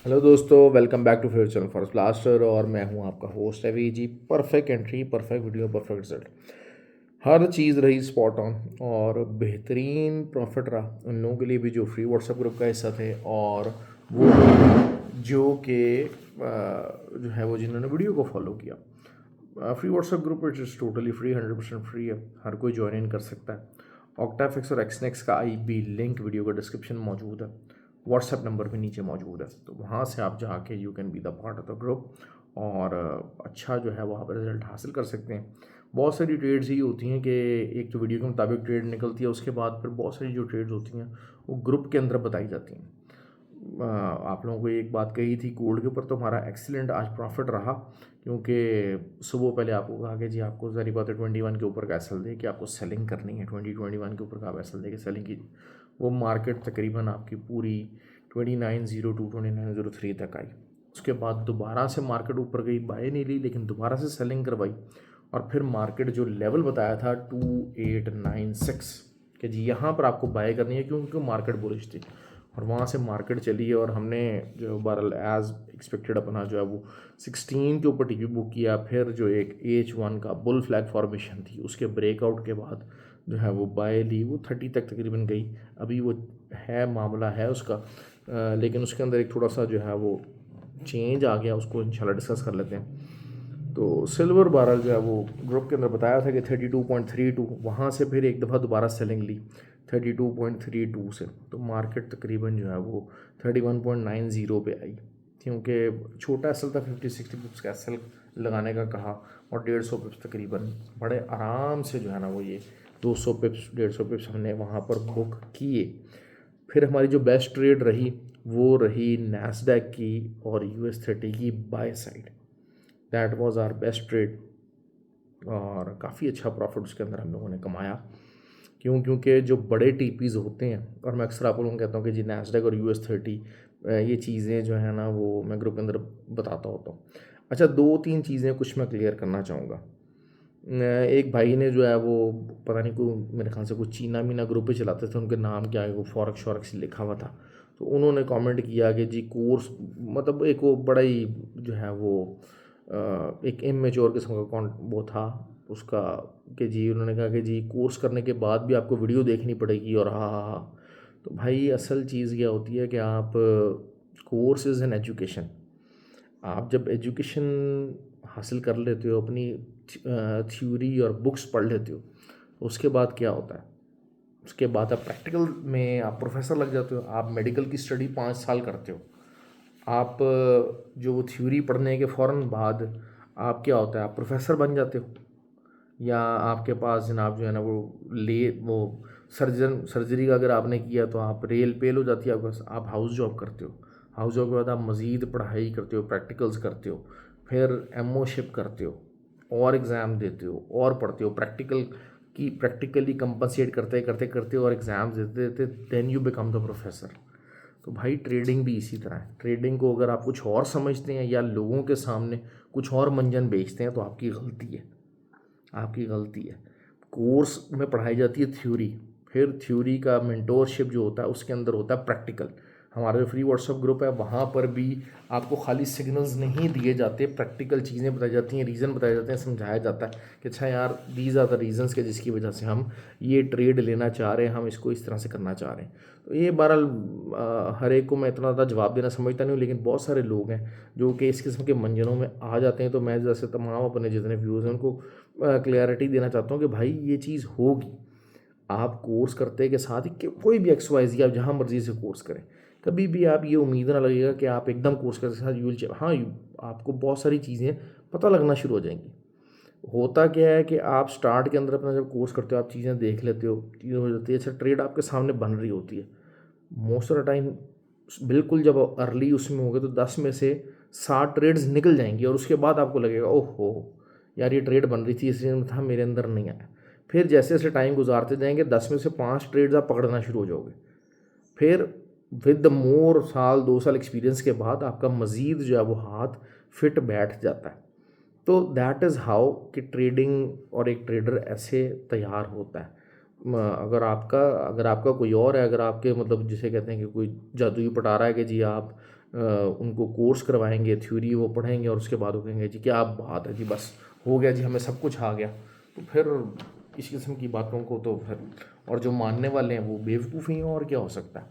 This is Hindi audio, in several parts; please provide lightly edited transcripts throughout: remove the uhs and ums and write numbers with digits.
हेलो दोस्तों, welcome back to fair channel for blaster. और मैं हूं आपका host Abhi ji. Perfect entry, perfect video, perfect result, हर चीज़ रही स्पॉट ऑन और बेहतरीन प्रॉफिट रहा उन लोगों के लिए भी जो फ्री व्हाट्सएप ग्रुप का हिस्सा थे, और वो जो कि जो है वो जिन्होंने वीडियो को फॉलो किया। Free WhatsApp group is totally free, 100% free है, हर कोई ज्वाइन इन कर सकता है। ऑक्टाफिक्स और एक्सनेक्स का IB लिंक वीडियो का डिस्क्रिप्शन में मौजूद है, व्हाट्सएप नंबर भी नीचे मौजूद है, तो वहाँ से आप जाके you can be the part of the group और अच्छा जो है वहाँ पर रिजल्ट हासिल कर सकते हैं। बहुत सारी ट्रेड्स ही होती हैं कि एक तो वीडियो के मुताबिक ट्रेड निकलती है, उसके बाद फिर बहुत सारी जो ट्रेड्स होती हैं वो ग्रुप के अंदर बताई जाती हैं। आप लोगों को एक बात कही थी गोल्ड के ऊपर, तो हमारा एक्सीलेंट आज प्रॉफिट रहा, क्योंकि सुबह पहले आपको कहा कि जी आपको सारी बात है 21 के ऊपर का एसएल दे कि आपको सेलिंग करनी है, 21 के ऊपर का आप एसएल दे के सेलिंग की। वो मार्केट तकरीबन आपकी पूरी 2902 2903 तक आई। उसके बाद दोबारा से मार्केट ऊपर गई, बाय नहीं ली लेकिन दोबारा से सेलिंग करवाई, और फिर मार्केट जो लेवल बताया था 2896 कि जी यहाँ पर आपको बाय करनी है क्योंकि मार्केट बुलिश थी, और वहाँ से मार्केट चली है और हमने जो बहरहाल एज एक्सपेक्टेड अपना जो है वो 16 के ऊपर टीपी बुक किया। फिर जो एक H1 का बुल फ्लैग फॉर्मेशन थी, उसके ब्रेकआउट के बाद जो है वो बाय ली, वो 30 तक तकरीबन गई। अभी वो है मामला है उसका, लेकिन उसके अंदर एक थोड़ा सा जो है वो चेंज आ गया, उसको इंशाल्लाह डिस्कस कर लेते हैं। तो सिल्वर बारह जो है वो ग्रुप के अंदर बताया था कि 32.32, वहाँ से फिर एक दफ़ा दोबारा सेलिंग ली 32.32 से, तो मार्केट तकरीबन जो है वो 31.90 पे आई, क्योंकि छोटा एसल था, 50-60 पिप्स का एसल लगाने का कहा, और 150 पिप्स तकरीबन बड़े आराम से जो है ना वो ये 200 पिप्स 150 पिप्स हमने वहाँ पर बुक किए। फिर हमारी जो बेस्ट ट्रेड रही वो रही नैस्डैक की और US30 की buy side. That was our best trade, और काफ़ी अच्छा प्रॉफिट उसके अंदर हम लोगों ने कमाया। क्योंकि जो बड़े टीपीज़ होते हैं, और मैं अक्सर आप लोगों को कहता हूँ कि जी नैस्डैक और US30 ये चीज़ें जो है ना वो मैं ग्रुप के अंदर बताता होता हूँ। अच्छा, 2-3 चीज़ें कुछ मैं क्लियर करना चाहूँगा। एक भाई ने जो है वो पता नहीं को मेरे ख्याल से कुछ चीना मीना ग्रुप पे चलाते थे, उनके नाम क्या है वो फॉरेक्स शॉरेक्स लिखा हुआ था, तो उन्होंने कमेंट किया कि जी कोर्स, मतलब एक वो बड़ा ही जो है वो एक इमेच्योर किस्म का वो था उसका, कि जी उन्होंने कहा कि जी कोर्स करने के बाद भी आपको वीडियो देखनी पड़ेगी, और हाँ हाँ हाँ। तो भाई असल चीज़ क्या होती है कि आप कोर्स इज़ एन एजुकेशन। आप जब एजुकेशन हासिल कर लेते हो, अपनी थ्योरी और बुक्स पढ़ लेते हो, उसके बाद क्या होता है, उसके बाद आप प्रैक्टिकल में आप प्रोफेसर लग जाते हो। आप मेडिकल की स्टडी 5 साल करते हो। आप जो वो थ्योरी पढ़ने के फ़ौरन बाद आप क्या होता है, आप प्रोफेसर बन जाते हो, या आपके पास जनाब जो है ना वो सर्जरी का अगर आपने किया तो आप रेल पेल हो जाती है आपके पास, आप हाउस जॉब करते हो। हाउस जॉब के बाद आप मज़ीद पढ़ाई करते हो, प्रैक्टिकल्स करते हो, फिर एमओशिप करते हो, और एग्ज़ाम देते हो, और पढ़ते हो, प्रैक्टिकली कंपनसेट करते करते करते और एग्ज़ाम्स देते देते then you become the professor. तो भाई ट्रेडिंग भी इसी तरह है। ट्रेडिंग को अगर आप कुछ और समझते हैं या लोगों के सामने कुछ और मंजन बेचते हैं तो आपकी गलती है, आपकी गलती है। कोर्स में पढ़ाई जाती है थ्योरी, फिर थ्योरी का मेंटोरशिप जो होता है उसके अंदर होता है प्रैक्टिकल। हमारा जो फ्री व्हाट्सएप ग्रुप है वहाँ पर भी आपको खाली सिग्नल्स नहीं दिए जाते, प्रैक्टिकल चीज़ें बताई जाती हैं, रीज़न बताए जाते हैं, समझाया जाता है कि अच्छा यार दीज आर द रीजंस के जिसकी वजह से हम ये ट्रेड लेना चाह रहे हैं, हम इसको इस तरह से करना चाह रहे हैं। तो ये बहरहाल हर एक को मैं इतना ज़्यादा जवाब देना समझता नहीं हूँ, लेकिन बहुत सारे लोग हैं जो कि इस किस्म के मंजनों में आ जाते हैं। तो मैं जैसे तमाम अपने जितने व्यूज़ हैं उनको क्लियरिटी देना चाहता हूँ कि भाई ये चीज़ होगी। आप कोर्स करते के साथ ही कोई भी XYZ आप जहाँ मर्ज़ी से कोर्स करें, कभी भी आप ये उम्मीद ना लगेगा कि आप एकदम कोर्स करते साथ यू विल, हाँ आपको बहुत सारी चीज़ें पता लगना शुरू हो जाएंगी। होता क्या है कि आप स्टार्ट के अंदर अपना जब कोर्स करते हो, आप चीज़ें देख लेते हो, चीज़ें हो जाती है, अच्छा ट्रेड आपके सामने बन रही होती है। मोस्ट ऑफ द टाइम बिल्कुल जब अर्ली उसमें होगे तो 10 में से 60 ट्रेड्स निकल जाएंगी, और उसके बाद आपको लगेगा ओहो यार ये ट्रेड बन रही थी इसलिए में था, मेरे अंदर नहीं आया। फिर जैसे जैसे टाइम गुजारते जाएंगे 10 में से 5 ट्रेड्स आप पकड़ना शुरू हो जाओगे। फिर विद द मोर साल 2 साल एक्सपीरियंस के बाद आपका मज़ीद जो है वो हाथ फिट बैठ जाता है। तो दैट इज़ हाउ कि ट्रेडिंग और एक ट्रेडर ऐसे तैयार होता है। अगर आपका कोई और है, अगर आपके मतलब जिसे कहते हैं कि कोई जादुई पटारा है कि जी आप उनको कोर्स करवाएंगे, थ्योरी वो पढ़ेंगे और उसके बाद वो कहेंगे जी क्या बात है जी, बस हो गया जी, हमें सब कुछ आ गया। तो फिर इस किस्म की बातों को तो फिर, और जो मानने वाले हैं वो बेवकूफ़ी हैं, और क्या हो सकता है।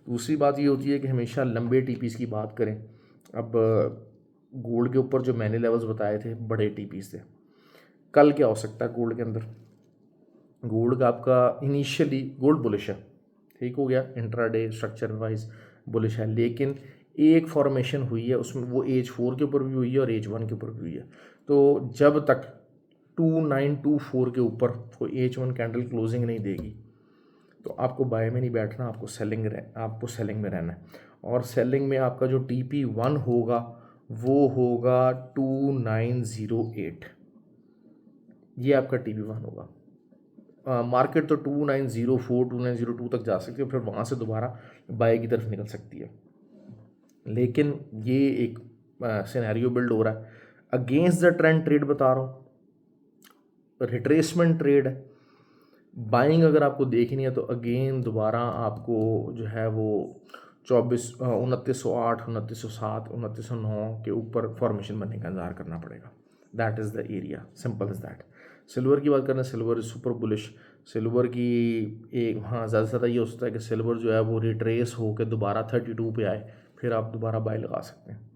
दूसरी बात ये होती है कि हमेशा लंबे टीपीस की बात करें। अब गोल्ड के ऊपर जो मैंने लेवल्स बताए थे बड़े टीपीस थे, कल क्या हो सकता है गोल्ड के अंदर। गोल्ड का आपका इनिशियली गोल्ड बुलिश है, ठीक हो गया, इंट्राडे स्ट्रक्चर वाइज बुलिश है, लेकिन एक फॉर्मेशन हुई है उसमें, वो एज 4 के ऊपर भी हुई है और एज 1 के ऊपर भी हुई है। तो जब तक 2924 के ऊपर कोई H1 कैंडल क्लोजिंग नहीं देगी तो आपको बाय में नहीं बैठना, आपको सेलिंग में रहना है। और सेलिंग में आपका जो TP1 होगा वो होगा 2908, ये आपका TP1 होगा। मार्केट तो 2904 2902 तक जा सकती है, फिर वहाँ से दोबारा बाय की तरफ निकल सकती है। लेकिन ये एक सिनेरियो बिल्ड हो रहा है, अगेंस्ट द ट्रेंड ट्रेड बता रहा हूँ, रिट्रेसमेंट ट्रेड है। बाइंग अगर आपको देखनी है तो अगेन दोबारा आपको जो है वो 2908 2907 2909 के ऊपर फॉर्मेशन बनने का इंतजार करना पड़ेगा। That is the area, simple is that. Silver की बात करें, silver is super bullish. Silver की एक, हाँ, ज़्यादा से ज़्यादा ये हो सकता है कि सिल्वर जो है वो रिट्रेस होकर दोबारा 32 पे आए, फिर आप दोबारा बाय लगा सकते हैं।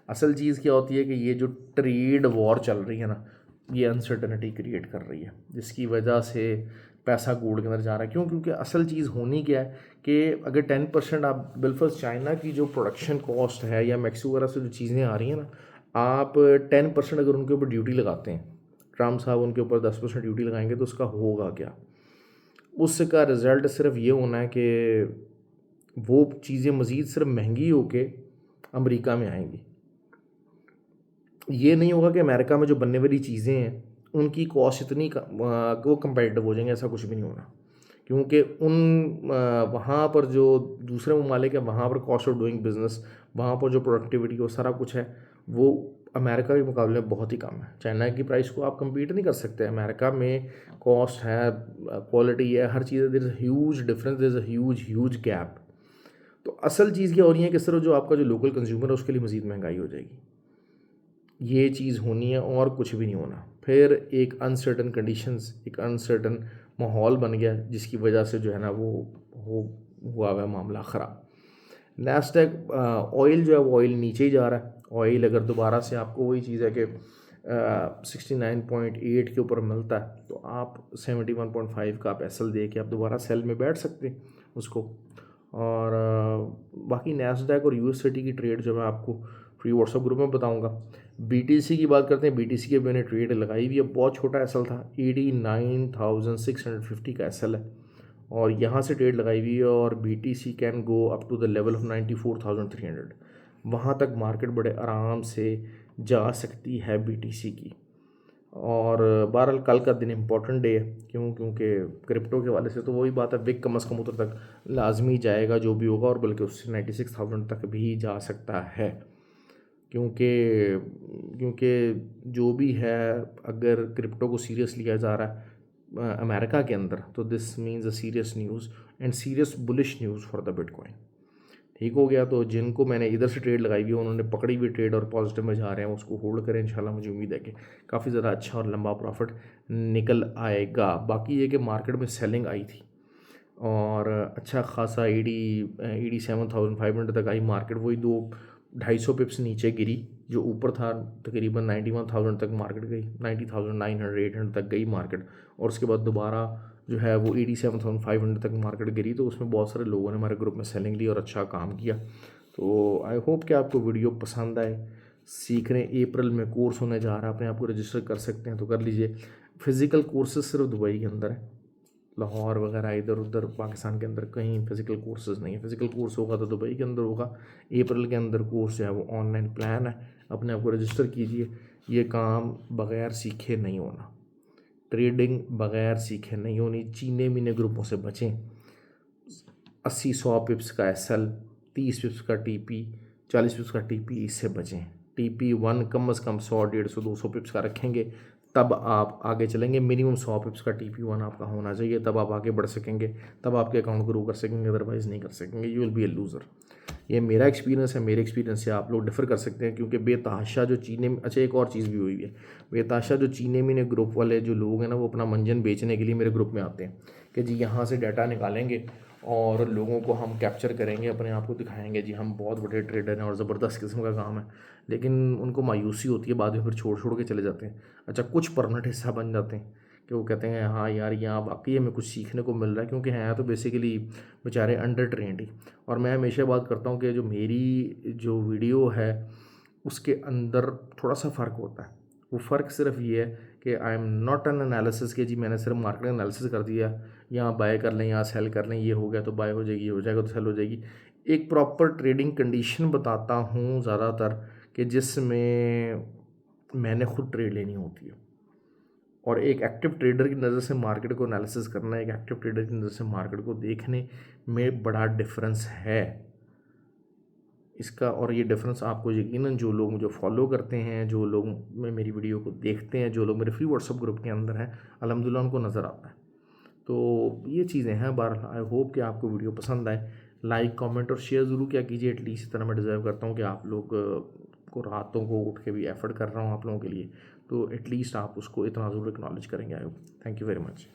असल चीज़ क्या होती है कि ये जो ट्रेड वॉर चल रही है ना, ये अनसर्टनिटी क्रिएट कर रही है, जिसकी वजह से पैसा गोल्ड के अंदर जा रहा है। क्यों? क्योंकि असल चीज़ होनी क्या है कि अगर 10% आप बिल्कुल चाइना की जो प्रोडक्शन कॉस्ट है या मैक्सिको वगैरह से जो चीज़ें आ रही हैं ना, आप 10% अगर उनके ऊपर ड्यूटी लगाते हैं, ट्रम्प साहब उनके ऊपर 10% ड्यूटी लगाएंगे, तो उसका होगा क्या? उसका रिज़ल्ट सिर्फ ये होना है कि वो चीज़ें मज़ीद सिर्फ महंगी होके अमेरिका में आएंगी। ये नहीं होगा कि अमेरिका में जो बनने वाली चीज़ें हैं उनकी कॉस्ट इतनी वो कंपेटिटिव हो जाएंगे, ऐसा कुछ भी नहीं होना। क्योंकि वहाँ पर जो दूसरे ममालिक है, वहाँ पर कॉस्ट ऑफ डूइंग बिजनेस, वहाँ पर जो प्रोडक्टिविटी वो सारा कुछ है, वो अमेरिका के मुकाबले में बहुत ही कम है। चाइना की प्राइस को आप कम्पीट नहीं कर सकते। अमेरिका में कॉस्ट है, क्वालिटी है, हर चीज़, there is huge difference, there is a huge gap. तो असल चीज़ क्या हो रही है कि सिर्फ जो आपका जो लोकल कंज्यूमर है उसके लिए मज़ीद महंगाई हो जाएगी। ये चीज़ होनी है और कुछ भी नहीं होना। फिर एक अनसर्टन कंडीशंस, एक अनसर्टन माहौल बन गया, जिसकी वजह से जो है ना वो हुआ है मामला ख़राब। नैस्डैक ऑयल जो है वो ऑयल नीचे ही जा रहा है। ऑयल अगर दोबारा से आपको वही चीज़ है कि 69.8 के ऊपर मिलता है तो आप 71.5 का आप एसएल दे के आप दोबारा सेल में बैठ सकते हैं उसको। और बाकी नैस्डैक और यूएसटी की ट्रेड जो मैं आपको फ्री व्हाट्सअप ग्रुप में बताऊंगा। बीटीसी की बात करते हैं, बीटीसी के मैंने ट्रेड लगाई हुई है, बहुत छोटा एसएल था, 89,650 का एसएल है, और यहाँ से ट्रेड लगाई हुई है। और BTC can go up to the level of 94,300, वहाँ तक मार्केट बड़े आराम से जा सकती है बीटीसी की। और बहरहाल कल का दिन इम्पॉर्टेंट डे है, क्यों? क्योंकि क्रिप्टो के वाले से तो वही बात है, बिग कम अज़ कम उधर तक लाजमी जाएगा जो भी होगा, और बल्कि उससे 96,000 तक भी जा सकता है। क्योंकि जो भी है, अगर क्रिप्टो को सीरियस लिया जा रहा है अमेरिका के अंदर, तो this means a serious news and serious bullish news for the bitcoin. ठीक हो गया। तो जिनको मैंने इधर से ट्रेड लगाई हुई है, उन्होंने पकड़ी हुई ट्रेड और पॉजिटिव में जा रहे हैं, उसको होल्ड करें। इंशाल्लाह मुझे उम्मीद है कि काफ़ी ज़्यादा अच्छा और लंबा प्रॉफिट निकल आएगा। बाकी ये कि मार्केट में सेलिंग आई थी और अच्छा खासा 87,500 तक आई मार्केट, वही 200-250 पिप्स नीचे गिरी, जो ऊपर था तकरीबन 91,000 तक मार्केट गई, 90,900 800 तक गई मार्केट, और उसके बाद दोबारा जो है वो 87,500 तक मार्केट गिरी। तो उसमें बहुत सारे लोगों ने हमारे ग्रुप में सेलिंग ली और अच्छा काम किया। तो आई होप कि आपको वीडियो पसंद आए। सीख रहे हैं, अप्रैल में कोर्स होने जा रहा है, अपने आप को रजिस्टर कर सकते हैं तो कर लीजिए। फ़िज़िकल कोर्सेज सिर्फ दुबई के अंदर है, लाहौर वगैरह इधर उधर पाकिस्तान के अंदर कहीं फ़िज़िकल कोर्सेज नहीं है। फ़िज़िकल कोर्स होगा तो दुबई के अंदर होगा। अप्रैल के अंदर कोर्स जो है वो ऑनलाइन प्लान है, अपने आप को रजिस्टर कीजिए। ये काम बग़ैर सीखे नहीं होना, ट्रेडिंग बग़ैर सीखे नहीं होनी। चीने मीने ग्रुपों से बचें। 80-100 पिप्स का एसएल, 30 पिप्स का टीपी, 40 पिप्स का टीपी, इससे बचें। TP1 कम अज़ कम 100 150 200 पिप्स का रखेंगे तब आप आगे चलेंगे। मिनिमम 100 पिप्स का TP1 आपका होना चाहिए, तब आप आगे बढ़ सकेंगे, तब आपके अकाउंट ग्रो कर सकेंगे, अदरवाइज़ नहीं कर सकेंगे। You will be A loser. ये मेरा एक्सपीरियंस है, मेरे एक्सपीरियंस से आप लोग डिफर कर सकते हैं, क्योंकि बेतहाशा जो चीने में, अच्छा एक और चीज़ भी हुई है, बेतहाशा जो चीने मीने ग्रुप वाले जो लोग हैं ना, वो अपना मंजन बेचने के लिए मेरे ग्रुप में आते हैं कि जी यहाँ से डाटा निकालेंगे और लोगों को हम कैप्चर करेंगे, अपने आप को दिखाएंगे जी हम बहुत बड़े ट्रेडर हैं और ज़बरदस्त किस्म का काम है। लेकिन उनको मायूसी होती है, बाद में फिर छोड़ के चले जाते हैं। अच्छा, कुछ परमानेंट हिस्सा बन जाते हैं कि वो कहते हैं हाँ यार यहाँ वाकई हमें कुछ सीखने को मिल रहा है, क्योंकि हैं तो बेसिकली बेचारे अंडर ट्रेंड ही। और मैं हमेशा बात करता हूँ कि जो मेरी जो वीडियो है उसके अंदर थोड़ा सा फ़र्क होता है। वो फ़र्क सिर्फ ये है कि I am not an analysis कि जी मैंने सिर्फ मार्केट एनालिसिस कर दिया, यहाँ बाय कर लें, यहाँ सेल कर लें, ये हो गया तो बाय हो जाएगी, ये हो जाएगा तो सेल हो जाएगी। एक प्रॉपर ट्रेडिंग कंडीशन बताता हूँ ज़्यादातर, कि जिसमें मैंने खुद ट्रेड लेनी होती है। और एक एक्टिव ट्रेडर की नज़र से मार्केट को एनालिसिस करना, एक एक्टिव ट्रेडर की नज़र से मार्केट को देखने में बड़ा डिफरेंस है इसका। और ये डिफरेंस आपको यकीनन जो लोग मुझे फॉलो करते हैं, जो लोग मेरी वीडियो को देखते हैं, जो लोग मेरे फ्री व्हाट्सअप ग्रुप के अंदर हैं, अल्हम्दुलिल्लाह उनको नज़र आता है। तो ये चीज़ें हैं। बहरहाल आई होप कि आपको वीडियो पसंद आए। लाइक कमेंट और शेयर ज़रूर किया कीजिए। एटलीस्ट इस तरह मैं डिज़र्व करता हूँ कि आप लोग को रातों को उठ के भी एफर्ट कर रहा हूँ आप लोगों के लिए, तो एटलीस्ट आप उसको इतना ज़रूर एक्नॉलेज करेंगे। I hope. Thank you very much.